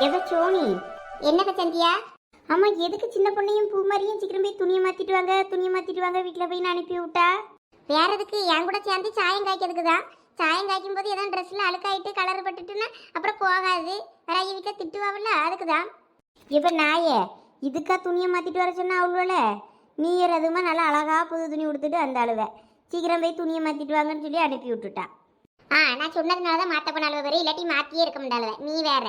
எதோ சோனி என்னக்க சந்தியா? ஆமா, எதுக்கு சின்ன பொண்ணையும் பூ மாதிரியும் சீக்கிரம் போய் துணியை மாத்திட்டு வாங்க வீட்டில் போய் நான் அனுப்பி விட்டா? வேற எதுக்கு? என் கூட சேர்ந்து சாயம் காய்க்கிறதுக்கு தான். சாயம் காய்க்கும் போது எதாவது ட்ரெஸ்ல அழுக்காயிட்டு கலர் பட்டுட்டுன்னா அப்புறம் போகாது. வேற ஐய வீட்டில் திட்டுவாவில்ல, அதுக்கு தான். இப்போ நாயே இதுக்கா துணியை மாத்திட்டு வர சொன்னா அவளோல? நீ அதுமா நல்லா அழகா புது துணி கொடுத்துட்டு அந்த அழுவ சீக்கிரம் போய் துணியை மாத்திட்டு வாங்கன்னு சொல்லி அனுப்பி விட்டுட்டா. நான் சொன்னதுனால தான் மாத்த பண்ண அழுவ, இல்லாட்டி மாத்தியே இருக்க முடியாத. நீ வேற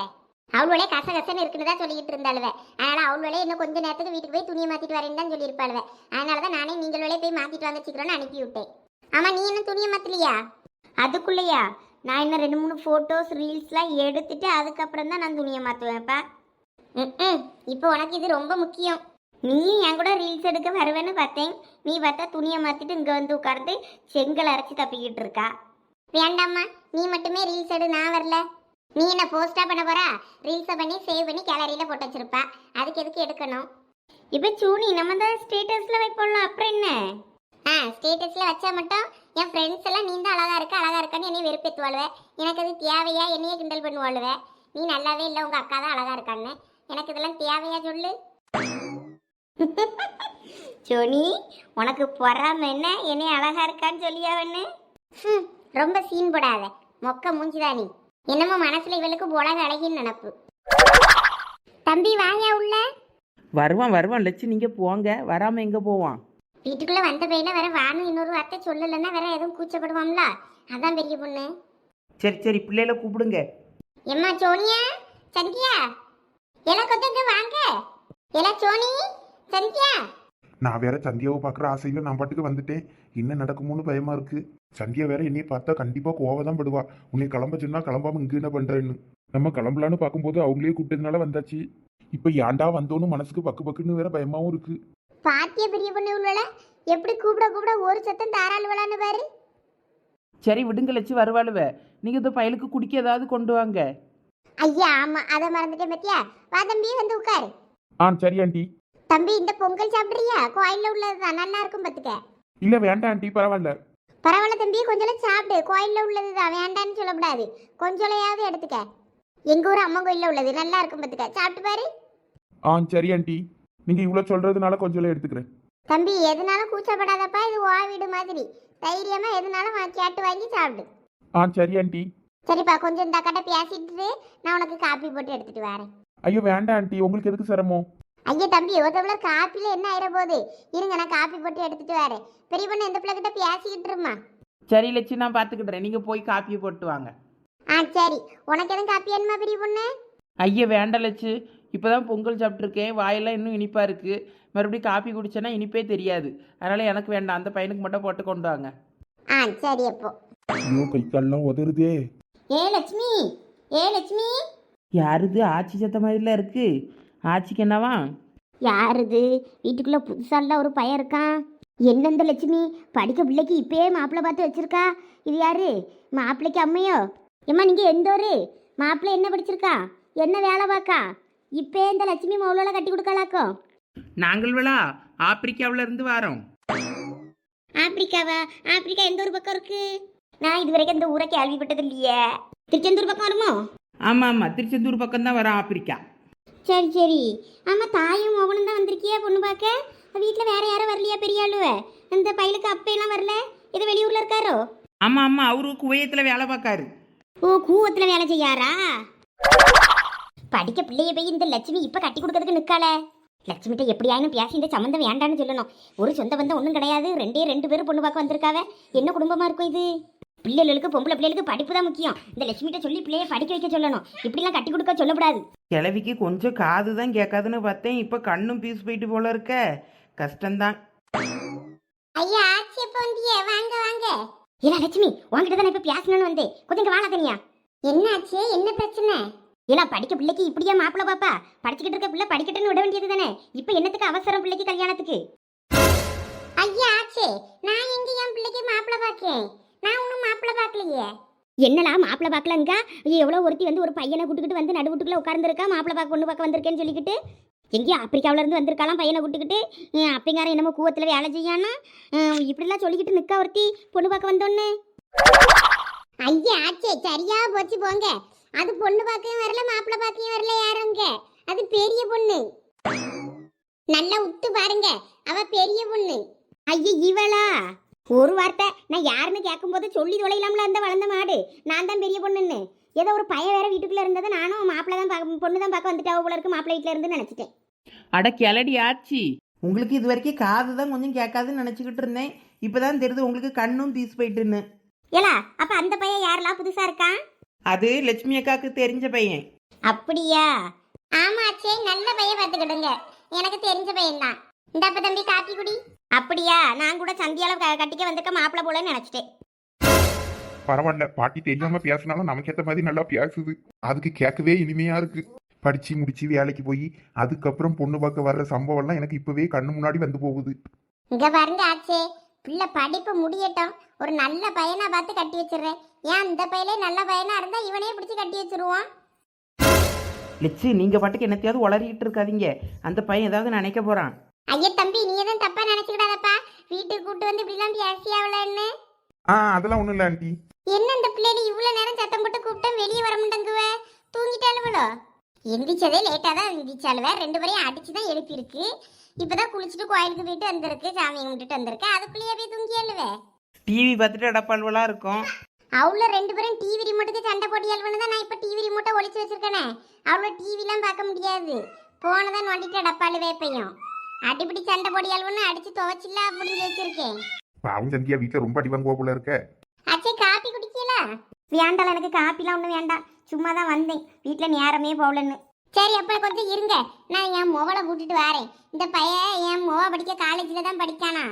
அவளோட கசகசன்னு இருக்குன்னு தான் சொல்லிட்டு இருந்தாளுவ. அதனால அவளோட இன்னும் கொஞ்ச நேரத்துக்கு வீட்டுக்கு போய் துணியை மாத்திட்டு வரேன்னு தான் சொல்லியிருப்பாளுவ. அதனாலதான் நானே நீங்களோட போய் மாத்திட்டு வாங்க சீக்கிரம்னு அனுப்பி விட்டேன். ஆமா, நீ இன்னும் துணியை மாத்தலையா? அதுக்குள்ளையா? நான் இன்னும் 2-3 ஃபோட்டோஸ் ரீல்ஸ்லாம் எடுத்துட்டு அதுக்கப்புறம் தான் நான் துணியை மாற்றுவேன்ப்பா. இப்போ உனக்கு இது ரொம்ப முக்கியம். நீ என் கூட ரீல்ஸ் எடுக்க வருவேன்னு பார்த்தேன். நீ பார்த்தா துணியை மாற்றிட்டு இங்கே வந்து உட்கார்ந்து செங்கல் அரைச்சி தப்பிக்கிட்டு இருக்கா. வேண்டாம்மா, நீ மட்டுமே ரீல்ஸ் எடு, நான் வரல. நீ என்ன போஸ்டா பண்ண போறா? ரீல்ஸை பண்ணி சேவ் பண்ணி கேலரியில் போட்டு வச்சிருப்பா. அதுக்கு எதுக்கு எடுக்கணும்? இப்போ சூனி நம்ம தான் ஸ்டேட்டஸில் வைப்போம்ல, அப்புறம் என்ன? ஸ்டேட்டஸில் வச்சா மட்டும் என் ஃப்ரெண்ட்ஸ் எல்லாம் நீ தான் அழகா இருக்கான்னு என்னைய வெறுப்பேற்றுவாளுவ. எனக்கு அது தேவையா? என்னையே கிண்டல் பண்ணுவாளுவ. நீ நல்லாவே இல்லை, உங்கள் அக்கா தான் அழகா இருக்கான்னு. எனக்கு இதெல்லாம் தேவையா சொல்லு? சோனி, உனக்கு பொறாம என்ன என்னைய அழகா இருக்கான்னு சொல்லியாவன்னு? ரொம்ப சீன் போடாத, மொக்க மூஞ்சிதானி. என்னமோ மனசுல இவளுக்கு உலக அழகின்னு நினப்பு. தம்பி வாயா உள்ள. வருவான் லட்சு, நீங்க போங்க. வராம எங்க போவான்? வீட்டுக்குள்ள வந்த பையில வேற வாணும் இன்னொரு வார்த்தை சொல்லலைன்னா வேற எதுவும் கூச்சப்படுவாம்ல, அதான் பெரிய பொண்ணு. சரி பிள்ளைகளை கூப்பிடுங்க. எம்மா சோனியா, சந்தியா, எல்லாம் கொஞ்சம் வாங்க. எல்லாம் சோனி, சந்தியா. நான் வேற சந்தியாவை பார்க்குற ஆசையில் நான் பாட்டுக்கு வந்துட்டேன். என்ன நடக்குமோன்னு பயமா இருக்கு. சந்தியா வேற என்னைய பார்த்தா கண்டிப்பா கோவம் தான் படுவா. உன்னை கிளம்ப சொன்னா கிளம்பாம இங்கே என்ன பண்றேன்னு. நம்ம கிளம்பலான்னு பார்க்கும்போது அவங்களே கூப்பிட்டதுனால வந்தாச்சு. இப்போ ஏன்டா வந்தோன்னு மனசுக்கு பக்கு பக்குன்னு வேற பயமாவும் இருக்கு. பாத்திய பெரிய பொண்ணு உள்ளல எப்படி கூப்பிட ஒரு சத்தம் தாராளுவலான்னு பாரு. சரி விடுங்க லட்சு, வருவாளுவ. நீங்க இந்த பயலுக்கு குடிக்க ஏதாவது கொண்டு வாங்க. ஐயா ஆமா, அதை மறந்துட்டேன் பத்தியா. வா தம்பி, வந்து உட்காரு. சரி ஆண்டி. தம்பி, இந்த பொங்கல் சாப்பிடுறியா? கோயில்ல உள்ளதுதான், நல்லா இருக்கும் பத்துக்க. இல்ல வேண்டாம் ஆண்டி, பரவாயில்ல. பரவாயில்ல தம்பி, கொஞ்சம் சாப்பிடு. கோயில்ல உள்ளதுதான், வேண்டான்னு சொல்லக்கூடாது. கொஞ்சோலையாவது எடுத்துக்க. எங்க ஊர் அம்மன் கோயில்ல உள்ளது, நல்லா இருக்கும் பத்துக்க. சாப்பிட்டு பாரு. சரி ஆண்டி, நீங்க இவ்வளவு சொல்றதுனால கொஞ்சம் எடுத்துக்கிறேன். தம்பி, எதுனாலும் கூச்சப்படாதப்பா, இது வா வீடு மாதிரி. தைரியமா எதுனாலும் கேட்டு வாங்கி சாப்பிடு. சரி ஆண்டி. சரிப்பா, கொஞ்சம் இந்த கட்ட பேசிட்டு நான் உனக்கு காப்பி போட்டு எடுத்துட்டு வரேன். ஐயோ வேண்டாம் ஆண்டி, உங்களுக்கு எதுக்கு சிரமம்? ஐயா தம்பி, ஒரு டம்ளர் காப்பில என்ன ஆயிர போகுது? இருங்க, நான் காப்பி போட்டு எடுத்துட்டு வரேன். பெரிய பொண்ணு எந்த பிள்ளை கிட்ட பேசிக்கிட்டு இருமா. சரி லட்சு, நான் பாத்துக்கிட்டேன். நீங்க போய் காப்பியை போட்டு வாங்க. சரி. உனக்கு எதுவும் காப்பி வேணுமா பெரிய பொண்ணு? ஐயா வேண்டாம் லட்சு, இப்போதான் பொங்கல் சாப்பிட்ருக்கேன். வாயெல்லாம் இன்னும் இனிப்பா இருக்கு. மறுபடியும் காப்பி குடிச்சேன்னா இனிப்பே தெரியாது. அதனால எனக்கு வேண்டாம். அந்த பையனுக்கு மட்டும் போட்டு கொண்டு வாங்க. சரி. அப்போ ஐயோ கை கால்லாம் உதறுதே. லட்சுமி, லட்சுமி. யாருது? ஆச்சி சத்த மாதிரிலாம் இருக்கு. ஆச்சிக்கு என்னவா? யாருது? வீட்டுக்குள்ள புதுசாலாம் ஒரு பையன் இருக்கான். என்னந்த லட்சுமி, படிக்க பிள்ளைக்கு இப்பயே மாப்பிள்ளை பார்த்து வச்சிருக்கா. இது யாரு? மாப்பிள்ளைக்கு அம்மையோ? ஏம்மா, நீங்க எந்த ஒரு மாப்பிள்ளை என்ன படிச்சிருக்கா, என்ன வேலை பார்க்கா? இப்பே இந்த லட்சுமி மௌலால கட்டி கொடுக்கலாக்கோ? நாங்கள் விழா ஆப்பிரிக்காவில இருந்து வரோம். ஆப்பிரிக்காவா? ஆப்பிரிக்கா எந்த ஒரு பக்கம் இருக்கு? நான் இது வரைக்கும் இந்த ஊரை கேள்விப்பட்டது இல்லையே. திருச்செந்தூர் பக்கம் வருமோ? ஆமா, திருச்செந்தூர் பக்கம் தான் வரோம் ஆப்பிரிக்கா. சரி. ஆமா, தாயும் மகனும் தான் வந்திருக்கியா பொண்ணு பார்க்க? வீட்டில் வேற யாரும் வரலையா? பெரிய ஆளுவ இந்த பையலுக்கு அப்பெல்லாம் வரல? இது வெளியூர்ல இருக்காரோ? ஆமா அவரு குவையத்துல வேலை பார்க்காரு. ஓ, கூவத்துல வேலை செய்யாரா? படிக்க பிள்ளைய போய் இந்த லட்சுமி இப்ப கட்டி கொடுக்கறதுக்கு நிக்கால. லட்சுமிட்ட எப்படியாயும் பேசி இந்த சம்மந்தம் வேண்டான்னு சொல்லணும். ஒரு சொந்த பந்தம் ஒன்றும் கிடையாது. 2 பேரும் பொண்ணு பார்க்க வந்திருக்காவ. என்ன குடும்பமா இருக்கும் இது? பிள்ளைகளுக்கு, பொம்பளை பிள்ளைகளுக்கு படிப்பு தான் முக்கியம். இந்த லட்சுமிட்ட சொல்லி பிள்ளைய படிக்க வைக்க சொல்லணும். இப்படிலாம் கட்டி கொடுக்க சொல்லக்கூடாது. கிழவிக்கு கொஞ்சம் காது தான் கேட்காதுன்னு பார்த்தேன். இப்ப கண்ணும் பீஸ் போயிட்டு போல இருக்க. கஷ்டம்தான். ஐயா ஆச்சி, எப்ப வந்தியே? வாங்க வாங்க. ஏன்னா லட்சுமி, உன்கிட்ட தான் இப்ப பேசணும்னு வந்தேன். கொஞ்சம் வாழ தனியா. என்ன ஆச்சு? என்ன பிரச்சனை? ஏன்னா படிக்க பிள்ளைக்கு இப்படியா மாப்பிள்ள பாப்பா? படிச்சுக்கிட்டு இருக்க பிள்ளை படிக்கட்டுன்னு விட வேண்டியது தானே. இப்ப என்னத்துக்கு அவசரம் பிள்ளைக்கு கல்யாணத்துக்கு? ஐயா ஆச்சே, நான் எங்க என் பிள்ளைக்கு மாப்பிள்ள பாக்கேன்? நான் ஒன்னும் மாப்பிள்ள பாக்கலையே. என்னடா மாப்பிள்ள பாக்கலங்கா? எவ்வளவு ஒருத்தி வந்து ஒரு பையனை கூட்டுக்கிட்டு வந்து நடுவுட்டுக்குள்ள உட்கார்ந்துருக்கா. மாப்பிள்ள பாக்க பொண்ணு பார்க்க வந்திருக்கேன்னு சொல்லிக்கிட்டு எங்கேயோ ஆப்பிரிக்காவில இருந்து வந்திருக்காலாம் பையனை கூட்டுக்கிட்டு. அப்பங்கார என்னமோ கூவத்துல வேலை செய்யானா இப்படிலாம் சொல்லிக்கிட்டு நிக்கா ஒருத்தி பொண்ணு பார்க்க வந்தோன்னு. ஐயா ஆச்சே, சரியா போச்சு போங்க. அது பொண்ணு பார்க்கவும் வரல மாப்பிள்ளை பார்க்கவும் வரல யாருங்க. அது பெரிய பொண்ணு. நல்லா உத்து பாருங்க, அவ பெரிய பொண்ணு. ஐய இவளா? ஒரு வார்த்தை நான் யாருன்னு கேட்கும்போது சொல்லி தொலைலாம்ல அந்த வளர்ந்த மாடு. நான் தான் பெரிய பொண்ணுன்னு. ஏதோ ஒரு பையன் வேற வீட்டுக்குள்ள இருந்தது, நானும் மாப்பிள்ளை தான் பொண்ணு தான் பார்க்க வந்துட்டாவ போல இருக்கு, மாப்பிள்ளை வீட்டுல இருந்து நினைச்சிட்டேன். அட கிளடி ஆச்சி, உங்களுக்கு இது வரைக்கும் காது தான் கொஞ்சம் கேட்காதுன்னு நினச்சிக்கிட்டு இருந்தேன். இப்போதான் தெரியுது உங்களுக்கு கண்ணும் பீஸ் போயிட்டுன்னு. ஏலா அப்ப அந்த பையன் யாரெல்லாம் புதுசா இருக்கான்? அது லட்சுமி அக்காவுக்கு தெரிஞ்ச பையன். அப்படியா? ஆமாச்சே, நல்ல பையன் பார்த்துக்கிடுங்க. எனக்கு தெரிஞ்ச பையன் தான். இந்தப்ப தம்பி காப்பி குடி. அப்படியா? நான் கூட சந்தியால கட்டிக்க வந்திருக்க மாப்பிள்ளை போலன்னு நினைச்சிட்டேன். பரவாயில்ல, பாட்டி தெரியாம பேசினாலும் நமக்கு ஏத்த மாதிரி நல்லா பேசுது. அதுக்கு கேட்கவே இனிமையா இருக்கு. படிச்சு முடிச்சு வேலைக்கு போய் அதுக்கப்புறம் பொண்ணு பார்க்க வர்ற சம்பவம்லாம் எனக்கு இப்பவே கண்ணு முன்னாடி வந்து போகுது. இங்க பாருங்க ஆச்சே, பிள்ளை படிப்பு முடியட்டும், ஒரு நல்ல பையனா பார்த்து கட்டி வச்சிடுறேன். ஏன் இந்த பையலே நல்ல பையனா இருந்தா இவனே பிடிச்சி கட்டி வச்சிருவான். லட்சு, நீங்கள் பாட்டுக்கு என்னத்தையாவது உளறிக்கிட்டு இருக்காதீங்க. அந்த பையன் ஏதாவது நினைக்க போகிறான். ஐயா தம்பி, நீ எதுவும் தப்பா நினைச்சுக்கிடாதப்பா. வீட்டுக்கு கூட்டு வந்து இப்படிலாம் பேசியாவலன்னு. அதெல்லாம் ஒண்ணும் இல்ல ஆண்டி. என்ன இந்த பிள்ளைகள் இவ்வளவு நேரம் சத்தம் போட்டு கூப்பிட்டா வெளியே வர மாட்டேங்குவ? தூங்கிட்டாலுவளோ? எந்திரிச்சதே லேட்டா தான் எந்திரிச்சாலுவ. 2 பேரையும் அடிச்சுதான் எழுப்பியிருக்கு. இப்பதான் குளிச்சுட்டு கோயிலுக்கு போயிட்டு வந்திருக்கு, சாமி கும்பிட்டுட்டு வந்திருக்கு. அதுக்குள்ளேயே போய் தூங்கியாளுவே. டிவி பார்த்துட்டு அடப்பால்வெல்லாம் இருக்கும். அவ்வளோ 2 பேரும் டிவி ரிமோட்டுக்கு சண்டை போட்டியாள்வனு தான் நான் இப்போ டிவி ரிமோட்டை ஒளிச்சு வச்சிருக்கேனே. அவ்வளோ டிவிலாம் பார்க்க முடியாது. போனதான் நோண்டிட்டு அடப்பாளு வேப்பையும் அடிப்படி சண்டை போடியாள்வனு அடிச்சு துவச்சில்ல அப்படின்னு வச்சிருக்கேன். பாவம் சந்தியா வீட்டுல ரொம்ப அடி வாங்குவா போல இருக்க. அச்சே காப்பி குடிக்கல? வேண்டாம், எனக்கு காப்பிலாம் ஒன்றும் வேண்டாம். சும்மா தான் வந்தேன், வீட்டில் நேரமே போகலன்னு. சரி அப்போ கொஞ்சம் இருங்க, நான் என் மொவலை கூட்டிட்டு வரேன். இந்த பையன் என் மொவ படிக்க காலேஜில் தான் படிக்கானா.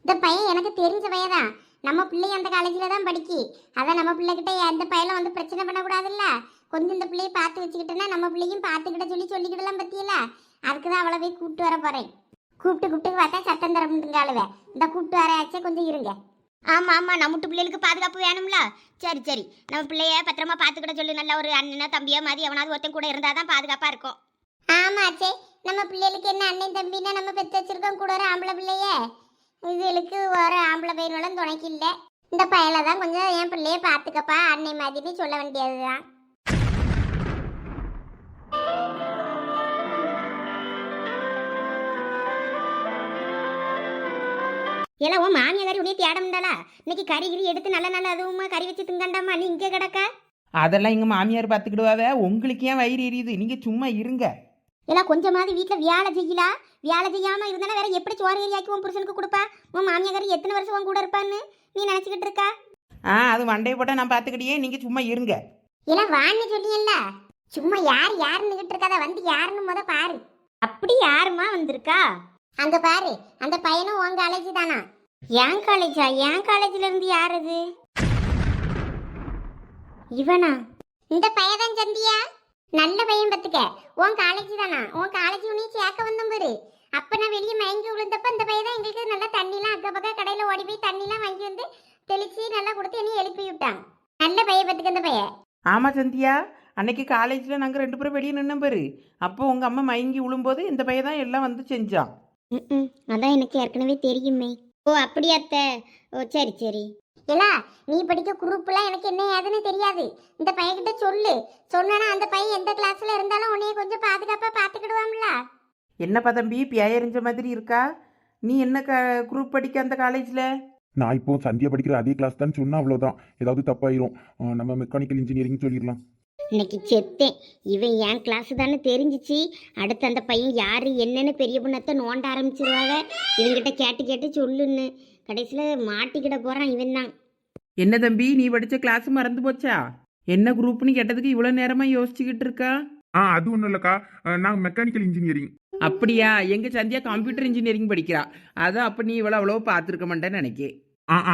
இந்த பையன் எனக்கு தெரிஞ்ச பையன் தான். நம்ம பிள்ளைய அந்த காலேஜில் தான் படிக்கி. அதான் நம்ம பிள்ளைகிட்ட அந்த பையனை வந்து பிரச்சனை பண்ணக்கூடாதுல்ல. கொஞ்சம் இந்த பிள்ளையை பார்த்து வச்சுக்கிட்டேன்னா நம்ம பிள்ளையும் பார்த்துக்கிட்ட சொல்லிக்கிடலாம் பற்றியில. அதுக்கு தான் அவளை போய் கூப்பிட்டு வர போகிறேன். கூப்பிட்டு பார்த்தா சத்தம் தர முடியுங்காளுவே. இந்த கூப்பிட்டு வர ஆச்சே, கொஞ்சம் இருங்க. ஆமாம் ஆமாம், நம்ம பிள்ளைகளுக்கு பாதுகாப்பு வேணும்ல. சரி சரி, நம்ம பிள்ளைய பத்திரமா பார்த்துக்கிட்ட சொல்லு. நல்ல ஒரு அண்ணனோ தம்பியோ மாதிரி எவனாவது ஒருத்தன் கூட இருந்தால் தான் பாதுகாப்பாக இருக்கும். ஆமாச்சே, நம்ம பிள்ளைகளுக்கு என்ன அண்ணன் தம்பின்னா நம்ம பெற்று வச்சிருக்கோம் கூட ஒரு ஆம்பளை பிள்ளையே. இதுகளுக்கு ஒரு ஆம்பளை பையனோட துணைக்கு இல்லை. இந்த பையனை தான் கொஞ்சம் என் பிள்ளைய பார்த்துக்கப்பா அன்னை மாதிரி சொல்ல வேண்டியதுதான். எல்லாம் உன் மாமியாரி உடனே தேடமுண்டாளா? இன்னைக்கு கறி எடுத்து நல்ல நல்ல அதுவுமா கறி வச்சு திங்கண்டாமா, நீ இங்கே கிடக்க. அதெல்லாம் எங்கள் மாமியார் பார்த்துக்கிடுவாவே. உங்களுக்கு ஏன் வயிறு எரியுது? நீங்கள் சும்மா இருங்க. எல்லாம் கொஞ்சமாவது வீட்டில் வேலை செய்யலாம். வேலை செய்யாமல் இருந்தாலும் வேற எப்படி சோறு ஏரியாக்கி உன் புருஷனுக்கு கொடுப்பா? உன் மாமியாரி எத்தனை வருஷம் உன் கூட இருப்பான்னு நீ நினச்சிக்கிட்டு இருக்கா? அது வண்டையை போட்டால் நான் பார்த்துக்கிட்டே, நீங்கள் சும்மா இருங்க. எல்லாம் வான்னு சொல்லியல்ல, சும்மா யாருன்னு இருக்காத, வந்து யாருன்னு முத பாரு. அப்படி யாருமா வந்திருக்கா? அங்க பாரு, அந்த பையனும் உன் காலேஜ் தானா? என் காலேஜா? என் காலேஜ்ல இருந்து யார் அது? இவனா? இந்த பையன் சந்தியா, நல்ல பையன் பத்துக்க. உன் காலேஜ் தானா? உன் காலேஜ் உனி சேர்க்க வந்தோம் பாரு. அப்ப நான் வெளியே மயங்கி விழுந்தப்ப இந்த பையன் தான் எங்களுக்கு நல்லா தண்ணிலாம் அக்க பக்கம் கடையில ஓடி போய் தண்ணிலாம் வாங்கி வந்து தெளிச்சு நல்லா கொடுத்து என்னையும் எழுப்பி விட்டான். நல்ல பையன் பத்துக்க அந்த பையன். ஆமாம் சந்தியா, அன்னைக்கு காலேஜில் நாங்கள் 2 பேரும் வெளியே நின்னோம் பாரு. அப்போ உங்கள் அம்மா மயங்கி விழும்போது இந்த பையன் தான் எல்லாம் வந்து செஞ்சான். அதான் எனக்கு ஏற்கனவே தெரியுமே. ஓ அப்படியா அத்தை? ஓ சரி சரி. இல்லா, நீ படிக்க குரூப்லாம் எனக்கு என்ன ஏதுன்னு தெரியாது. இந்த பையன்கிட்ட சொல்லு. சொன்னா அந்த பையன் எந்த கிளாஸ்ல இருந்தாலும் உன்னைய கொஞ்சம் பாதுகாப்பா பாத்துக்கிடுவாம்ல. என்னப்பா தம்பி பியாயறிஞ்ச மாதிரி இருக்கா? நீ என்ன குரூப் படிக்க அந்த காலேஜில்? நான் இப்போ சந்தியா படிக்கிற அதே கிளாஸ் தான் சொன்னா அவ்வளவுதான். ஏதாவது தப்பாயிரும். நம்ம மெக்கானிக்கல் இன்ஜினியரிங் சொல்லிடலாம். இன்னைக்கு செத்தேன். இவன் என் கிளாஸ் தானே தெரிஞ்சிச்சு. அடுத்து அந்த பையன் யாரு என்னன்னு பெரிய பொண்ணத்தை நோண்ட ஆரம்பிச்சிருவாங்க. இவங்கிட்ட கேட்டு கேட்டு சொல்லுன்னு கடைசியில் மாட்டிக்கிட போறான் இவன் தான். என்ன தம்பி, நீ படித்த கிளாஸ் மறந்து போச்சா? என்ன குரூப்னு கேட்டதுக்கு இவ்வளோ நேரமாக யோசிச்சுக்கிட்டு இருக்கா? அது ஒன்றும் இல்லைக்கா, நான் மெக்கானிக்கல் இன்ஜினியரிங். அப்படியா? எங்கள் சந்தியா கம்ப்யூட்டர் இன்ஜினியரிங் படிக்கிறா. அதான் அப்போ நீ அவ்வளோ பார்த்துருக்க மாட்டேன்னு நினைக்கேன்.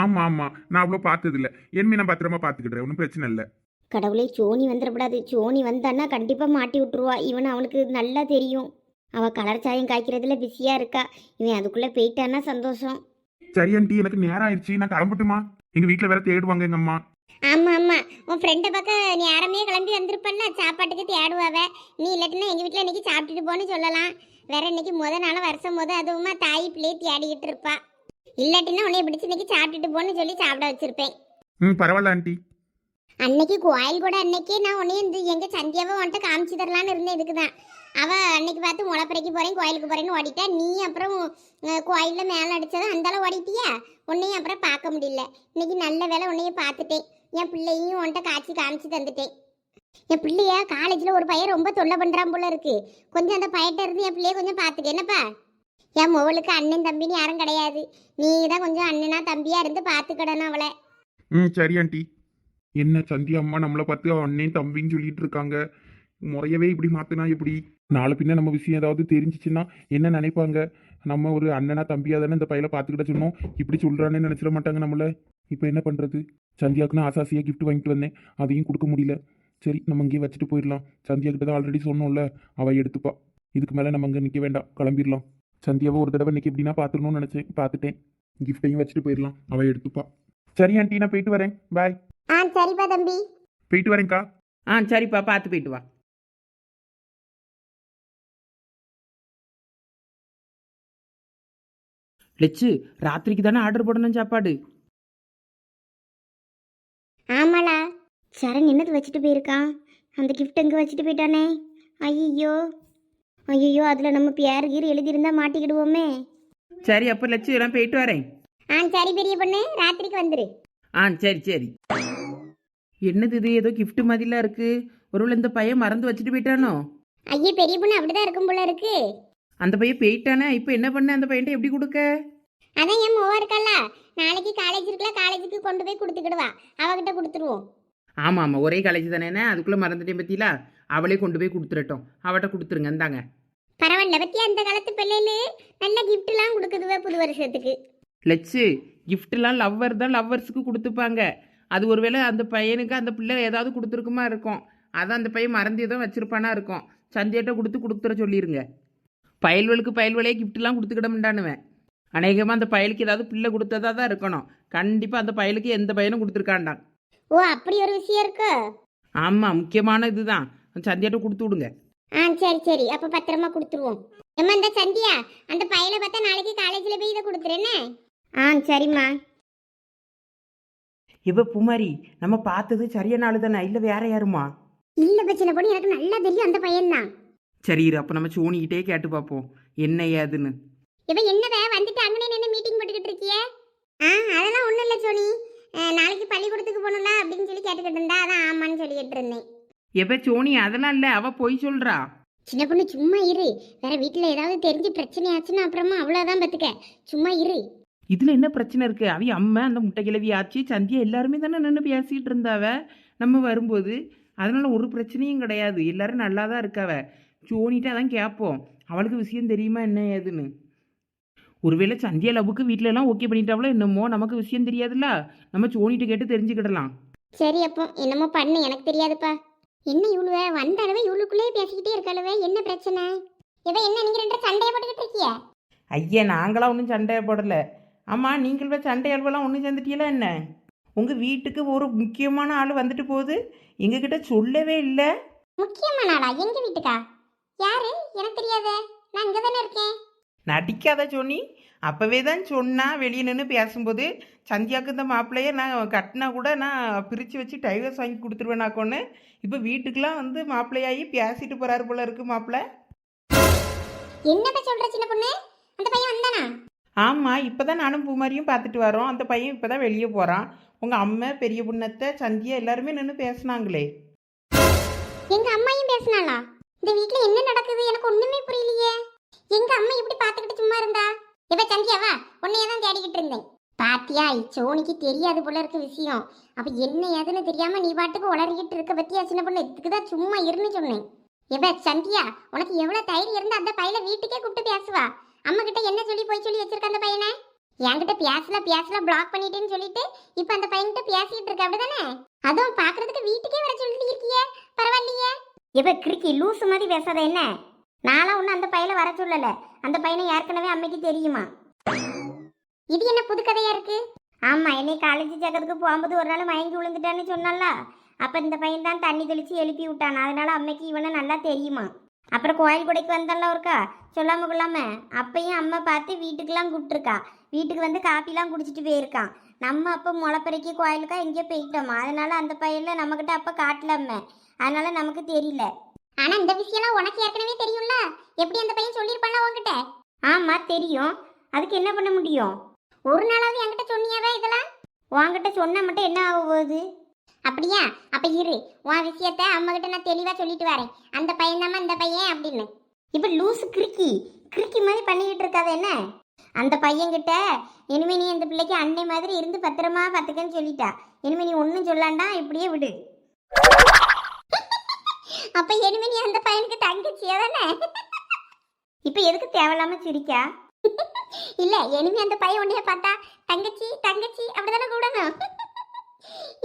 ஆமாம், நான் அவ்வளோ பார்த்ததில்ல. என்மே நான் பத்திரமா பார்த்துக்கிட்டேன், ஒன்றும் பிரச்சனை இல்லை. கடவுளே, சோனி வந்துடக்கூடாது. சோனி வந்தான்னா கண்டிப்பாக மாட்டி விட்டுருவா. இவன் அவனுக்கு நல்லா தெரியும். அவள் கலர் சாயம் காய்க்கிறதுல பிஸியாக இருக்கா. இவன் அதுக்குள்ளே போயிட்டான்னா சந்தோஷம். சரி ஆண்டி, எனக்கு நேரம் ஆயிடுச்சு, நான் கிளம்பட்டுமா? எங்கள் வீட்டில் வேற தேடுவாங்க எங்கள் அம்மா. ஆமாம், உன் ஃப்ரெண்டை பார்க்க நேரமே கிளம்பி வந்திருப்பேன்ல, சாப்பாட்டுக்கு தேடுவாவ. நீ இல்லாட்டினா எங்கள் வீட்டில் இன்னைக்கு சாப்பிட்டுட்டு போன்னு சொல்லலாம். வேற இன்னைக்கு நாள் வருஷம் அதுவுமா தாய் பிள்ளையை தேடிக்கிட்டு இருப்பா. இல்லாட்டினா உன்னைய பிடிச்சி இன்னைக்கு சாப்பிட்டுட்டு போன்னு சொல்லி சாப்பிட வச்சிருப்பேன். பரவாயில்ல ஆண்டி. அன்னைக்கு கோயில் கூட அன்னைக்கே நான் உடனே இந்த எங்க சந்தியாவை உன்ட்ட காமிச்சு தரலான்னு இருந்தேன். இதுக்கு தான் அவ அன்னைக்கு பார்த்து முளைப்பறைக்கு போறேன் கோயிலுக்கு போறேன்னு ஓடிட்டா. நீ அப்புறம் கோயில்ல மேலே அடிச்சதும் அந்தால ஓடிட்டியா. உன்னையும் அப்புறம் பார்க்க முடியல. இன்னைக்கு நல்ல வேலை உன்னையும் பார்த்துட்டேன். என் பிள்ளையும் உன்ட்ட காமிச்சு தந்துட்டேன். என் பிள்ளைய காலேஜில் ஒரு பையன் ரொம்ப தொல்லை பண்ணுறான் போல இருக்கு. கொஞ்சம் அந்த பையட்ட இருந்து என் பிள்ளைய கொஞ்சம் பார்த்துக்க என்னப்பா. என் மொவளுக்கு அண்ணன் தம்பின்னு யாரும் கிடையாது. நீ தான் கொஞ்சம் அண்ணனா தம்பியா இருந்து பார்த்துக்கிடணும் அவளை. சரி ஆண்டி. என்ன சந்தியா அம்மா நம்மளை பார்த்து அண்ணன் தம்பின்னு சொல்லிட்டு இருக்காங்க. முறையவே இப்படி மாத்தினா எப்படி? நாளை பின்ன நம்ம விஷயம் ஏதாவது தெரிஞ்சிச்சுன்னா என்ன நினைப்பாங்க? நம்ம ஒரு அண்ணனா தம்பியா தானே இந்த பையலை பார்த்துக்கிட்ட சொன்னோம். இப்படி சொல்றானே நினைச்சிட மாட்டாங்க நம்மள. இப்போ என்ன பண்றது? சந்தியாவுக்குன்னு ஆசாசியா கிஃப்ட் வாங்கிட்டு வந்தேன், அதையும் கொடுக்க முடியல. சரி நம்ம இங்கேயே வச்சுட்டு போயிடலாம். சந்தியா கிட்ட தான் ஆல்ரெடி சொன்னோம்ல, அவள் எடுத்துப்பா. இதுக்கு மேலே நம்ம அங்கே நிற்க வேண்டாம், கிளம்பிடலாம். சந்தியாவை ஒரு தடவை இன்னைக்கு எப்படின்னா பார்த்துக்கணும்னு நினச்சேன், பார்த்துட்டேன். கிஃப்டையும் வச்சுட்டு போயிடலாம், அவள் எடுத்துப்பா. சரி ஆண்டி, நான் போயிட்டு வரேன். பாய். சரிப்பா தம்பி. போயிட்டு வரேன்க்கா. சரிப்பா, பார்த்து போயிட்டு வா. லெச்சு, ராத்திரிக்கு தானே ஆர்டர் போடணும் சாப்பாடு. ஆமாளா, சரண் என்னது வச்சுட்டு போயிருக்கான்? அந்த கிஃப்ட் எங்கே வச்சுட்டு போயிட்டானே? ஐயோ ஐயோ, அதில் நம்ம பேர் கீர் எழுதியிருந்தா மாட்டிக்கிடுவோமே. சரி, அப்போ லெச்சு நான் போயிட்டு வரேன். சரி பெரிய பொண்ணு, ராத்திரிக்கு வந்துரு. சரி சரி. என்னது இது, ஏதோ கிஃப்ட் மாதிரிலாம் இருக்கு. ஒருவேளை இந்த பையன் மறந்து வச்சுட்டு போயிட்டானோ? ஐயோ, பெரிய பொண்ணு அப்படிதான் இருக்கும் போல இருக்கு. அந்த பையன் போயிட்டானே, இப்போ என்ன பண்ண? அந்த பையன்ட்ட எப்படி கொடுக்க? அதான் என் மோவா இருக்கல்ல, நாளைக்கு காலேஜ் இருக்குல்ல, காலேஜுக்கு கொண்டு போய் கொடுத்துக்கிடுவா. அவகிட்ட கொடுத்துருவோம். ஆமாம் ஆமாம், ஒரே காலேஜ் தானே, அதுக்குள்ளே மறந்துட்டேன் பற்றிலா. அவளே கொண்டு போய் கொடுத்துடட்டும், அவட்ட கொடுத்துருங்க. இந்தாங்க. பரவாயில்ல பத்தியா, அந்த காலத்து பிள்ளைகளு நல்ல கிஃப்ட்லாம் கொடுக்குதுவே புது வருஷத்துக்கு. லட்சு, கிஃப்ட்லாம் லவ்வர் தான் லவ்வர்ஸுக்கு கொடுத்துப்பாங்க. அது ஒருவேளை அந்த பையனுக்கு அந்த பிள்ளை ஏதாவது கொடுத்துருக்குமா இருக்கும். அதான் அந்த பையன் மறந்து ஏதோ வச்சிருப்பானா இருக்கும். சந்தியாட்ட கொடுத்துற சொல்லிடுங்க. பயல்வலுக்கு பயல்வலையே கிஃப்ட்லாம் கொடுத்துக்கிட மாட்டானுவேன். அநேகமாக அந்த பயலுக்கு ஏதாவது பிள்ளை கொடுத்ததா தான் இருக்கணும். கண்டிப்பாக அந்த பயலுக்கு எந்த பையனும் கொடுத்துருக்காண்டான். ஓ, அப்படி ஒரு விஷயம் இருக்கு. ஆமாம், முக்கியமான இதுதான். சந்தியாட்ட கொடுத்து விடுங்க. சரி சரி, அப்ப பத்திரமா கொடுத்துருவோம். ஏம்மா, இந்த சந்தியா அந்த பையனை பார்த்தா நாளைக்கு காலேஜில் போய் இதை கொடுத்துறேன்னு. சரிம்மா. இப்போ பூமாரி, நம்ம பார்த்தது சரியான ஆளு தானே, இல்லை வேற யாருமா? இல்ல பிரச்சனை பொண்ணு, எனக்கு நல்லா தெரியும் அந்த பையன்தான். சரி இரு, அப்போ நம்ம சோனிக்கிட்டே கேட்டு பார்ப்போம் என்ன ஏதுன்னு. இவ என்னவே வந்துட்டு அங்கனே நின்று மீட்டிங் போட்டுக்கிட்டு இருக்கியே? அதெல்லாம் ஒண்ணும் இல்ல சோனி, நாளைக்கு பள்ளிக்கூடத்துக்கு போகணும்ல அப்படின்னு சொல்லி கேட்டுக்கிட்டு இருந்தா, அதான் ஆமான்னு சொல்லிக்கிட்டு இருந்தேன். எப்ப சோனி, அதெல்லாம் இல்லை, அவ பொய் சொல்றா. சின்ன பொண்ணு சும்மா இரு, வேற வீட்டுல ஏதாவது தெரிஞ்சு பிரச்சனை ஆச்சுன்னா அப்புறமா அவ்வளவுதான் பத்துக்க. சும்மா இரு. இதுல என்ன பிரச்சனை இருக்கு? அவி அம்மா அந்த முட்டை கிழவி ஆச்சு, சந்தியா எல்லாருமே தானே நின்று பேசிக்கிட்டு இருந்தாவ நம்ம வரும்போது. அதனால ஒரு பிரச்சனையும் கிடையாது, எல்லாரும் நல்லா தான் இருக்காவ. சோனிட்டு அதான் கேட்போம், அவளுக்கு விஷயம் தெரியுமா என்ன ஏதுன்னு. ஒருவேளை சந்தியா லவ்வுக்கு வீட்டில எல்லாம் ஓகே பண்ணிட்டாவளோ என்னமோ, நமக்கு விஷயம் தெரியாதுல்ல. நம்ம சோனிட்டு கேட்டு தெரிஞ்சுக்கிடலாம். சரி, அப்போ என்னமோ பண்ணு, எனக்கு தெரியாதுப்பா. என்ன இவ்வளவு வந்த அளவு இவளுக்குள்ளே பேசிக்கிட்டே இருக்காளவே, என்ன பிரச்சனை? இவ என்ன நீங்க ரெண்டு சண்டையை போட்டுக்கிட்டு இருக்கிய? ஐயா, நாங்களாம் ஒன்றும் சண்டையை போடலை. ஆமாம், நீங்கள் சண்டை அல்வெல்லாம் ஒன்றும் சேர்ந்துட்டீங்களா என்ன? உங்கள் வீட்டுக்கு ஒரு முக்கியமான ஆள் வந்துட்டு போகுது, எங்ககிட்ட சொல்லவே இல்லை. முக்கியமான ஆளா? எங்க வீட்டுக்கா? யாரு? எனக்கு தெரியாதே, நான் இங்கே தானே இருக்கேன். நடிக்காத சோனி, அப்போவே தான் சொன்னா வெளியே நின்று பேசும்போது, சந்தியாவுக்கு இந்த மாப்பிள்ளைய நான் கட்டினா கூட நான் பிரித்து வச்சு டைவர்ஸ் வாங்கி கொடுத்துருவேனாக்கோன்னு. இப்போ வீட்டுக்கெலாம் வந்து மாப்பிள்ளையாகி பேசிட்டு போகிறாரு போல இருக்கு மாப்பிள்ளை. என்னப்ப சொல்ற சின்ன பொண்ணு? அந்த பையன் வந்தானா? ஆமாம், இப்போ தான் நானும் பூமாரியும் பார்த்துட்டு வரோம். அந்த பையன் இப்போ தான் வெளியே போகிறான். உங்கள் அம்மா, பெரிய பொண்ணத்தை, சந்தியா எல்லாருமே நின்று பேசுனாங்களே. எங்க அம்மாயும் பேசினாளா? இந்த வீட்ல என்ன நடக்குது எனக்கு ஒண்ணுமே புரியலையே. எங்க அம்மா இப்படி பாத்துக்கிட்டு சும்மா இருந்தா? இவ சந்தியாவா? உன்னையதான் தேடிக்கிட்டு இருந்தேன். பாத்தியா, சோனிக்கு தெரியாது போல இருக்க விஷயம். அப்ப என்ன ஏதுன்னு தெரியாம நீ பாட்டுக்கு உளறிக்கிட்டு இருக்க பத்தியா சின்ன பொண்ணு? இதுக்குதான் சும்மா இருன்னு சொன்னேன். இவ சந்தியா, உனக்கு எவ்வளவு தைரியம் இருந்தா அந்த பையனை வீட்டுக்கே கூப்பிட்டு பேசுவா? அம்மா கிட்ட என்ன சொல்லி போய் சொல்லி வச்சிருக்க அந்த பையனை? என்கிட்ட பேசல பிளாக் பண்ணிட்டேன்னு சொல்லிட்டு இப்ப அந்த பையன்கிட்ட பேசிட்டு இருக்க, அப்படிதானே? அதுவும் பாக்குறதுக்கு வீட்டுக்கே வர சொல்லிட்டு இருக்கியே, பரவாயில்லையே. இவ கிறுக்கி லூசு மாதிரி பேசாத என்ன? நானும் ஒன்னும் அந்த பையனை வர சொல்லல. அந்த பையனை ஏற்கனவே அம்மைக்கு தெரியுமா? இது என்ன புது கதையா இருக்கு? ஆமா, என்னை காலேஜ் சேர்க்கறதுக்கு போகும்போது ஒரு நாள் மயங்கி விழுந்துட்டான்னு சொன்னால, அப்ப இந்த பையன் தான் தண்ணி தெளிச்சு எழுப்பி விட்டான். அதனால அம்மைக்கு இவனை நல்லா தெரியுமா. அப்புறம் கோயில் கொடைக்கு வந்தால இருக்கா, சொல்லாம கொள்ளாம அப்பையும் அம்மா பார்த்து வீட்டுக்கெல்லாம் கூப்பிட்டுருக்கா. வீட்டுக்கு வந்து காப்பிலாம் குடிச்சிட்டு போயிருக்கான். நம்ம அப்போ முளைப்பறைக்கு கோயிலுக்கா எங்கேயோ போயிட்டோமா, அதனால அந்த பையன்ல நம்மக்கிட்ட அப்போ காட்டலாமே, அதனால நமக்கு தெரியல. ஆனா இந்த விஷயம்லாம் உனக்கு ஏற்கனவே தெரியும்ல, எப்படி அந்த பையன் சொல்லியிருப்பான்ல உன்கிட்ட? ஆமா தெரியும், அதுக்கு என்ன பண்ண முடியும்? ஒரு நாளாவது என்கிட்ட சொன்னியாவே இதெல்லாம்? உன்கிட்ட சொன்னா மட்டும் என்ன ஆக போகுது? அப்படியா? அப்ப இரு, உன் விஷயத்த அம்மா கிட்ட நான் தெளிவா சொல்லிட்டு வரேன். அந்த பையன் தாம்மா இந்த பையன் அப்படின்னு. இப்ப லூசு கிறுக்கி கிறுக்கி மாதிரி பண்ணிக்கிட்டு இருக்காது என்ன? அந்த பையன்கிட்ட இனிமே நீ அந்த பிள்ளைக்கு அன்னை மாதிரி இருந்து பத்திரமா பார்த்துக்கன்னு சொல்லிட்டா. இனிமே நீ ஒன்றும் சொல்லாண்டா, இப்படியே விடு. அப்ப இனிமே நீ அந்த பையனுக்கு தங்கச்சியா தானே? இப்ப எதுக்கு தேவையில்லாம சிரிக்கா? இல்ல, இனிமே அந்த பையன் உன்னைய பார்த்தா தங்கச்சி தங்கச்சி அப்படிதானே கூடணும்.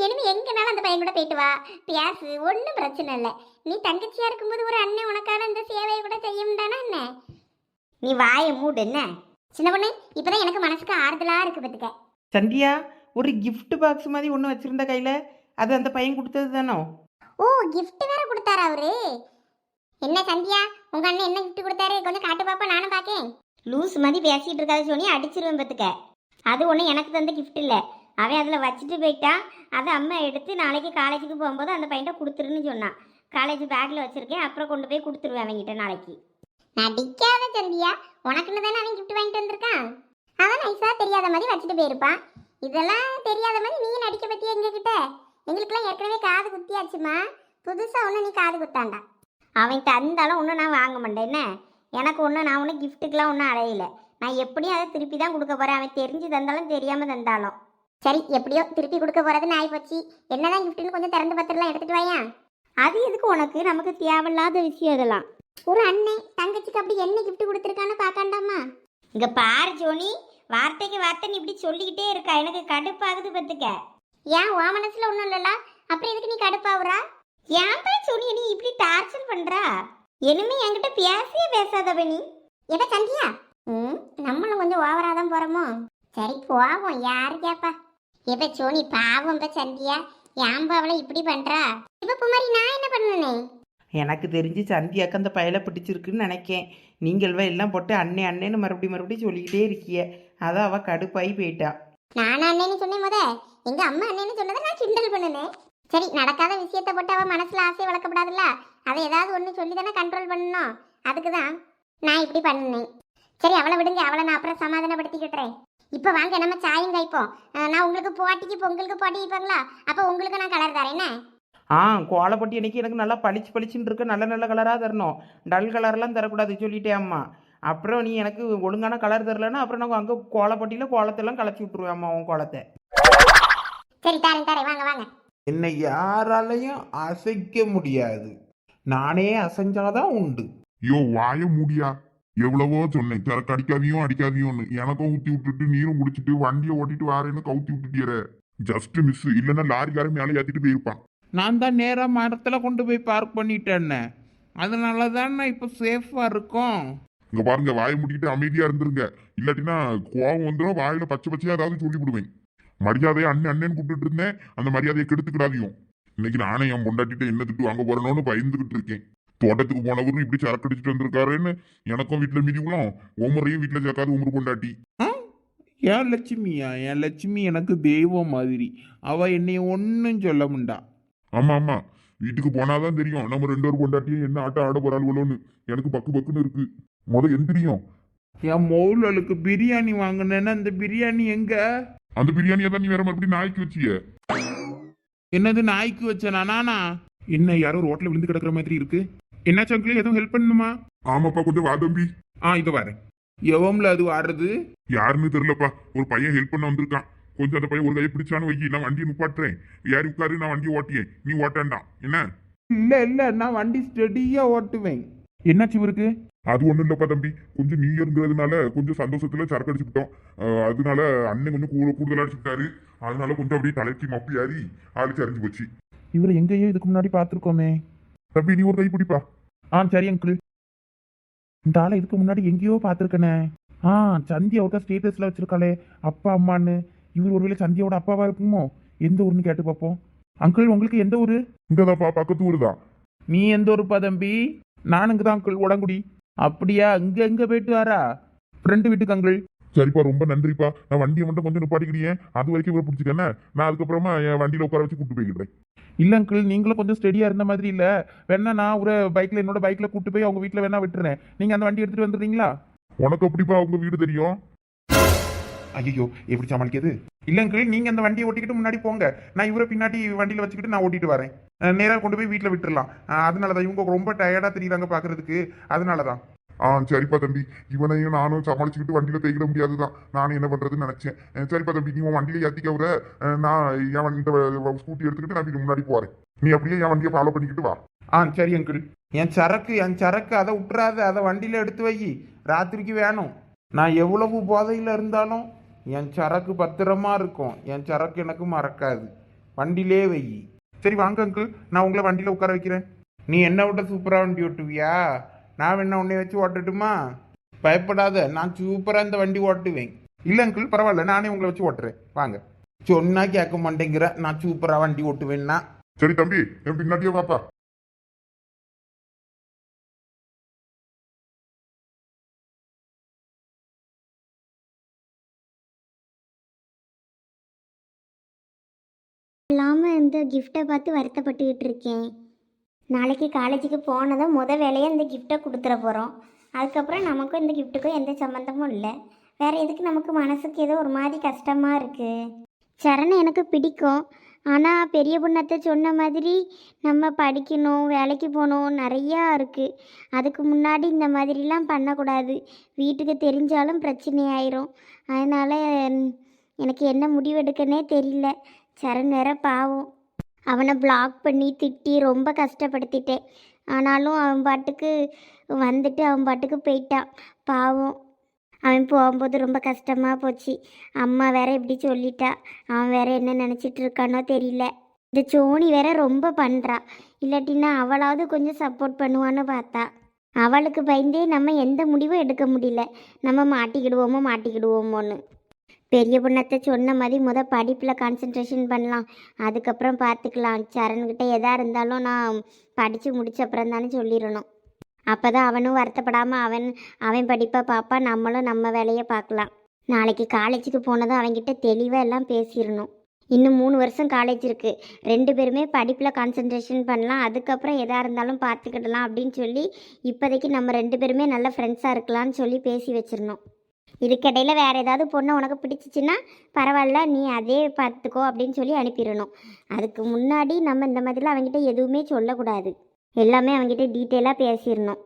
இனிமே எங்கனாலும் அந்த பையன் கூட போயிட்டு வா, பேசு, ஒன்றும் பிரச்சனை இல்லை. நீ தங்கச்சியா இருக்கும்போது ஒரு அண்ணன் உனக்கான இந்த சேவையை கூட செய்ய முடியானா என்ன? நீ வாயை மூடு என்ன சின்ன பொண்ணு. இப்பதான் எனக்கு மனசுக்கு ஆறுதலா இருக்கு பத்துக்க. சந்தியா, ஒரு gift பாக்ஸ் மாதிரி ஒன்று வச்சிருந்த கையில், அது அந்த பையன் கொடுத்தது தானோ? ஓ, கிஃப்ட் வேற கொடுத்தாரா அவரு? என்ன சந்தியா, உங்க அண்ணன் என்ன கிஃப்ட் கொடுத்தாரு? கொஞ்சம் காட்டு பாப்பா, நானும் பாக்கேன். லூஸ் மாதிரி பேசிட்டு இருக்காது சோனி, அடிச்சிருவேன் பத்துக்க. அது ஒன்றும் எனக்கு தந்த கிஃப்ட் இல்லை, அவன் அதில் வச்சுட்டு போயிட்டான். அதை அம்மா எடுத்து நாளைக்கு காலேஜுக்கு போகும்போது அந்த பையன்ட்ட கொடுத்துருன்னு சொன்னான். காலேஜ் பேக்கில் வச்சுருக்கேன், அப்புறம் கொண்டு போய் கொடுத்துருவேன் அவன்கிட்ட நாளைக்கு. நடிக்காத சந்தியா, உனக்குன்னு தானே அவன் கிஃப்ட் வாங்கிட்டு வந்திருக்கான். அவன் நைஸாக தெரியாத மாதிரி வச்சுட்டு போயிருப்பான். இதெல்லாம் தெரியாத மாதிரி நீ நடிக்க பற்றிய எங்ககிட்ட? எங்களுக்கெல்லாம் ஏற்கனவே காது குத்தியாச்சுமா, புதுசாக ஒன்று நீ காது குத்தாண்டா. அவன் தந்தாலும் ஒன்றும் நான் வாங்க மாட்டேன் என்ன? எனக்கு ஒன்று, நான் ஒன்றும் கிஃப்ட்டுக்கெலாம் ஒன்றும் அலையில. நான் எப்படியும் அதை திருப்பி தான் கொடுக்க போகிறேன், அவன் தெரிஞ்சு தந்தாலும் தெரியாமல் தந்தாலும். சரி, எப்படியோ திருப்பி கொடுக்க போகிறதுன்னு ஆகிப்போச்சு. என்னதான் கிஃப்ட்டுன்னு கொஞ்சம் திறந்து பத்திரலாம் எடுத்துகிட்டு வாயா. அது எதுக்கு உனக்கு? நமக்கு தேவையில்லாத விஷயம் அதெல்லாம். ஒரு அண்ணன் தங்கச்சிக்கு அப்படி என்ன கிஃப்ட் கொடுத்துருக்கான்னு பார்க்காண்டாமா? இங்கே பாரு ஜோனி, வார்த்தைக்கு வார்த்தை நீ இப்படி சொல்லிக்கிட்டே இருக்கா, எனக்கு கடுப்பாகுது பத்துக்க. ஏன் உன் மனசுல ஒன்றும் இல்லைல்ல, அப்புறம் எதுக்கு நீ கடுப்பாவுறா? ஏன் போய் சொல்லி நீ இப்படி டார்ச்சர் பண்றா? இனிமே என்கிட்ட பேசியே பேசாதவ நீ. எட சந்தியா, நம்மளும் கொஞ்சம் ஓவரா தான் போறோமோ? சரி போவோம், யாரு கேப்பா? எப்ப சோனி பாவம் இப்ப சந்தியா, ஏன்பா அவளை இப்படி பண்றா? இப்ப குமாரி நான் என்ன பண்ணனே? எனக்கு தெரிஞ்சு சந்தியாக்கு அந்த பயலை பிடிச்சிருக்குன்னு நினைக்கேன். நீங்கள் எல்லாம் போட்டு அண்ணே அண்ணேன்னு மறுபடியும் சொல்லிக்கிட்டே இருக்கிய, அதான் அவள் கடுப்பாகி போயிட்டா. நான் அண்ணேன்னு சொன்னேன் முத, எங்க அம்மா அண்ணேன்னு சொன்னதை நான் கிண்டல் பண்ணுனேன். சரி, நடக்காத விஷயத்தை போட்டு அவள் மனசுல ஆசையை வளர்க்கப்படாதுல்ல, அதை ஏதாவது ஒன்று சொல்லி தானே கண்ட்ரோல் பண்ணணும். அதுக்கு தான் நான் இப்படி பண்ணினேன். சரி அவளை விடுங்க, அவளை நான் அப்புறம் சமாதானப்படுத்திக்கிட்டுறேன். இப்போ வாங்க நம்ம சாயம் காய்ப்போம். நான் உங்களுக்கு போட்டிக்கு பொங்கலுக்கு போட்டி வைப்பாங்களா, அப்போ உங்களுக்கு நான் கலர் தரேன் என்ன? கோலப்பட்டி அன்னைக்கு எனக்கு நல்லா பளிச்சுன்னு இருக்க, நல்ல நல்ல கலராக தரணும், டல் கலர்லாம் தரக்கூடாது சொல்லிட்டே அம்மா. அப்புறம் நீ எனக்கு ஒழுங்கான கலர் தரலன்னா அப்புறம் நான் அங்கே கோலப்பட்டியில் கோலத்தெல்லாம் கலச்சி விட்ருவேன் அம்மா உன் கோலத்தை. சரி தரேன் தரேன், வாங்க வாங்க. என்னை யாராலையும் அசைக்க முடியாது, நானே அசைஞ்சாதான் உண்டு. யோ வாய மூடியா, எவ்வளவோ சொன்னேன் சரக்கு அடிக்காதியும் அடிக்காதியோன்னு, எனக்கும் ஊத்தி விட்டுட்டு நீரும் குடிச்சிட்டு வண்டியை ஓட்டிட்டு வாரேன்னு கவுத்தி விட்டுட்டியற. ஜஸ்ட் மிஸ், இல்லைன்னா லாரிக்காரன் மேலே ஏத்திட்டு போயிருப்பான். நான் தான் நேராக மரத்தில் கொண்டு போய் பார்க் பண்ணிட்டேன்னு, அதனால தான் நான் இப்போ சேஃபாக இருக்கோம். இங்க பாருங்க, வாயை மூடிட்டு அமைதியா இருந்துருங்க, இல்லாட்டினா கோவம் வந்துடும், வாயில பச்சை பச்சையா ஏதாவது சொல்லி விடுவேன். மரியாதையை அண்ணன் அண்ணன் கூப்பிட்டு இருந்தேன், அந்த மரியாதையை கெடுத்துக்கிடாதையும். இன்னைக்கு நானே என் பொண்டாட்டிட்ட என்ன திட்டு வாங்க போறேன்னு பயந்துகிட்டு இருக்கேன். தோட்டத்துக்கு போனவரும் இப்படி சரக்கு அடிச்சுட்டு வந்திருக்காருன்னு எனக்கும் வீட்டுல மிதிக்கலாம், ஓமுறையும் வீட்டுல சேர்க்காது உமரு பொண்டாட்டி. என் லட்சுமியா, என் லட்சுமி எனக்கு தெய்வம் மாதிரி, அவ என்னைய ஒன்றும் சொல்ல முண்டா. ஆமா ஆமா, வீட்டுக்கு போனாதான் தெரியும் நம்ம ரெண்டு பேரும் பொண்டாட்டியும் என்ன ஆட்டம் ஆட போறாள்வளோன்னு. எனக்கு பக்கு பக்குன்னு இருக்கு. எந்திரியும். என் மௌலுக்கு பிரியாணி வாங்கினேன்னா அந்த பிரியாணி எங்க? அந்த பிரியாணியை தான் நீ வேற மறுபடியும் நாய்க்கு வச்சிய. என்னது நாய்க்கு வச்சனா? நானா? என்ன யாரோ ரோட்ல விழுந்து கிடக்குற மாதிரி இருக்கு. என்ன சங்கிலி, எதுவும் ஹெல்ப் பண்ணணுமா? ஆமாப்பா, கொஞ்சம் வா தம்பி. இது வரேன். எவம்ல அது வாடுறது? யாருன்னு தெரியலப்பா, ஒரு பையன் ஹெல்ப் பண்ண வந்திருக்கான். கொஞ்சம் அந்த பையன் ஒரு கையை பிடிச்சான்னு வைக்கி, நான் வண்டியை நிப்பாட்டுறேன். யார் உட்காரு, நான் வண்டியை ஓட்டியேன், நீ ஓட்டாண்டாம் என்ன? இல்ல நான் வண்டி ஸ்டெடியா ஓட்டுவேன். என்னாச்சு இவருக்கு? அது ஒண்ணும் இல்லப்பா தம்பி, கொஞ்சம் நியூ இயர்ங்கிறதுனால கொஞ்சம் சந்தோஷத்துல சரக்கு அடிச்சுக்கிட்டோம். அதனால அண்ணன் கொஞ்சம் கூடுதலா அடிச்சுக்கிட்டாரு. அதனால கொஞ்சம் அப்படியே தலைக்கு மப்பி ஏறி ஆளு அறிஞ்சு போச்சு. இவரை எங்கேயோ இதுக்கு முன்னாடி பார்த்துருக்கோமே. தம்பி நீ ஒரு கை பிடிப்பா. சரி அங்கிள். இந்த ஆளை இதுக்கு முன்னாடி எங்கேயோ பார்த்துருக்கனே. சந்தியா ஒருக்கா ஸ்டேட்டஸ்ல வச்சிருக்காளே அப்பா அம்மான்னு. இவர் ஒருவேளை சந்தியாவோட அப்பாவா இருக்குமோ? எந்த ஊருன்னு கேட்டு பார்ப்போம். அங்கிள், உங்களுக்கு எந்த ஊரு? இங்கதான்ப்பா, பக்கத்து ஊரு தான். நீ எந்த ஊருப்பா தம்பி? நான் இங்கதான் அங்கிள், உடங்குடி. அப்படியா? இங்க எங்க போயிட்டு வாரா? ஃப்ரெண்டு வீட்டுக்கு அங்கிள். சரிப்பா ரொம்ப நன்றிப்பா. நான் வண்டியை மட்டும் கொஞ்சம் நிப்பாட்டிக்கிறியே, அது வரைக்கும் இவரை பிடிச்சிக்கண்ணே. நான் அதுக்கப்புறமா என் வண்டியில உட்கார வச்சு கூட்டு போய்க்கிறேன். இல்ல அங்கிள், நீங்களும் கொஞ்சம் ஸ்டெடியா இருந்த மாதிரி இல்ல. வேணா நான் ஒரு பைக்ல என்னோட பைக்ல கூட்டு போய் அவங்க வீட்டுல வேணா விட்டுறேன். நீங்க அந்த வண்டி எடுத்துட்டு வந்துடுறீங்களா? உனக்கு எப்படிப்பா உங்க வீடு தெரியும்? ஐயோ, எப்படி சமாளிக்கிறது? இல்ல அங்கிள், நீங்க அந்த வண்டியை ஓட்டிக்கிட்டு முன்னாடி போங்க. நான் இவரை பின்னாடி வண்டியில வச்சுக்கிட்டு நான் ஓட்டிட்டு வரேன். நேரா கொண்டு போய் வீட்டுல விட்டுறலாம். அதனாலதான் இவங்க ரொம்ப டயர்டா தெரியுறாங்க பாக்குறதுக்கு. அதனாலதான். சரிப்பா தம்பி, இவனையும் நானும் சமாளிச்சுக்கிட்டு வண்டியில தேய்க்கிட முடியாதுதான். நானும் என்ன பண்றதுன்னு நினைச்சேன். சரிப்பா தம்பி, நீ உன் வண்டியில ஏத்திக்கவுற. நான் என் இந்த ஸ்கூட்டி எடுத்துக்கிட்டு நான் வீட்டு முன்னாடி போறேன். நீ அப்படியே என் வண்டியை ஃபாலோ பண்ணிக்கிட்டு வா. சரி அங்கிள். என் சரக்கு அதை விட்டுறாத, அதை வண்டியில எடுத்து வை. ராத்திரிக்கு வேணும். நான் எவ்வளவு போதையில இருந்தாலும் என் சரக்கு பத்திரமா இருக்கும். என் சரக்கு எனக்கு மறக்காது. வண்டியிலே வை. சரி வாங்க அங்கிள், நான் உங்களை வண்டியில உட்கார வைக்கிறேன். நீ என்ன விட்ட சூப்பரா வண்டி ஓட்டுவியா? நான் வேணா உன்னை வச்சு ஓட்டட்டுமா? பயப்படாத, நான் சூப்பரா இந்த வண்டி ஓட்டுவேன். இல்ல அங்கிள், பரவாயில்ல, நானே உங்களை வச்சு ஓட்டுறேன். வாங்க. சொன்னா கேட்க மாட்டேங்கிற, நான் சூப்பரா வண்டி ஓட்டுவேன்னா. சரி தம்பி, என் பின்னாடியே வாப்பா. இல்லாமல் இந்த கிஃப்டை பார்த்து வருத்தப்பட்டுக்கிட்டு இருக்கேன். நாளைக்கு காலேஜுக்கு போனதும் வேலையாக இந்த கிஃப்டை கொடுத்துட போகிறோம். அதுக்கப்புறம் நமக்கும் இந்த கிஃப்ட்டுக்கும் எந்த சம்மந்தமும் இல்லை. வேறு எதுக்கு நமக்கு மனசுக்கு ஏதோ ஒரு மாதிரி கஷ்டமாக இருக்குது. சரண் எனக்கு பிடிக்கும். ஆனால் பெரிய பொண்ணத்தை சொன்ன மாதிரி நம்ம படிக்கணும், வேலைக்கு போகணும், நிறையா இருக்குது. அதுக்கு முன்னாடி இந்த மாதிரிலாம் பண்ணக்கூடாது. வீட்டுக்கு தெரிஞ்சாலும் பிரச்சனை ஆயிரும். அதனால் எனக்கு என்ன முடிவெடுக்கனே தெரியல. சரண் வேற பாவம். அவனை பிளாக் பண்ணி திட்டி ரொம்ப கஷ்டப்படுத்திட்டேன். ஆனாலும் அவன் பாட்டுக்கு வந்துட்டு அவன் பாட்டுக்கு போயிட்டான். பாவம். அவன் போகும்போது ரொம்ப கஷ்டமாக போச்சு. அம்மா வேற இப்படி சொல்லிட்டா. அவன் வேற என்ன நினச்சிட்டு இருக்கானோ தெரியல. இந்த சோனி வேற ரொம்ப பண்ணுறா. இல்லாட்டின்னா அவளாவது கொஞ்சம் சப்போர்ட் பண்ணுவான்னு பார்த்தா. அவளுக்கு பயந்தே நம்ம எந்த முடிவும் எடுக்க முடியல. நம்ம மாட்டிக்கிடுவோமோன்னு. பெரிய பொண்ணத்தை சொன்ன மாதிரி படிப்பில் கான்சென்ட்ரேஷன் பண்ணலாம். அதுக்கப்புறம் பார்த்துக்கலாம். சரண்கிட்ட எதாக இருந்தாலும் நான் படித்து முடிச்ச அப்புறம் தானே சொல்லிடணும். அப்போ தான் அவனும் வருத்தப்படாமல் அவன் படிப்பை பார்ப்பா, நம்மளும் நம்ம வேலையை பார்க்கலாம். நாளைக்கு காலேஜுக்கு போனதும் அவன்கிட்ட தெளிவாக எல்லாம் பேசிடணும். இன்னும் 3 வருஷம் காலேஜ் இருக்குது. 2 பேருமே படிப்பில் கான்சென்ட்ரேஷன் பண்ணலாம். அதுக்கப்புறம் எதாக இருந்தாலும் பார்த்துக்கிடலாம் அப்படின்னு சொல்லி இப்போதைக்கு நம்ம 2 பேருமே நல்ல ஃப்ரெண்ட்ஸாக இருக்கலாம்னு சொல்லி பேசி வச்சிடணும். இதுக்கிடையில் வேறு ஏதாவது பொண்ணை உனக்கு பிடிச்சிச்சின்னா பரவாயில்ல, நீ அதே பார்த்துக்கோ அப்படின்னு சொல்லி அனுப்பிடணும். அதுக்கு முன்னாடி நம்ம இந்த மாதிரிலாம் அவங்ககிட்ட எதுவுமே சொல்லக்கூடாது. எல்லாமே அவங்ககிட்ட டீட்டெயிலாக பேசிடணும்.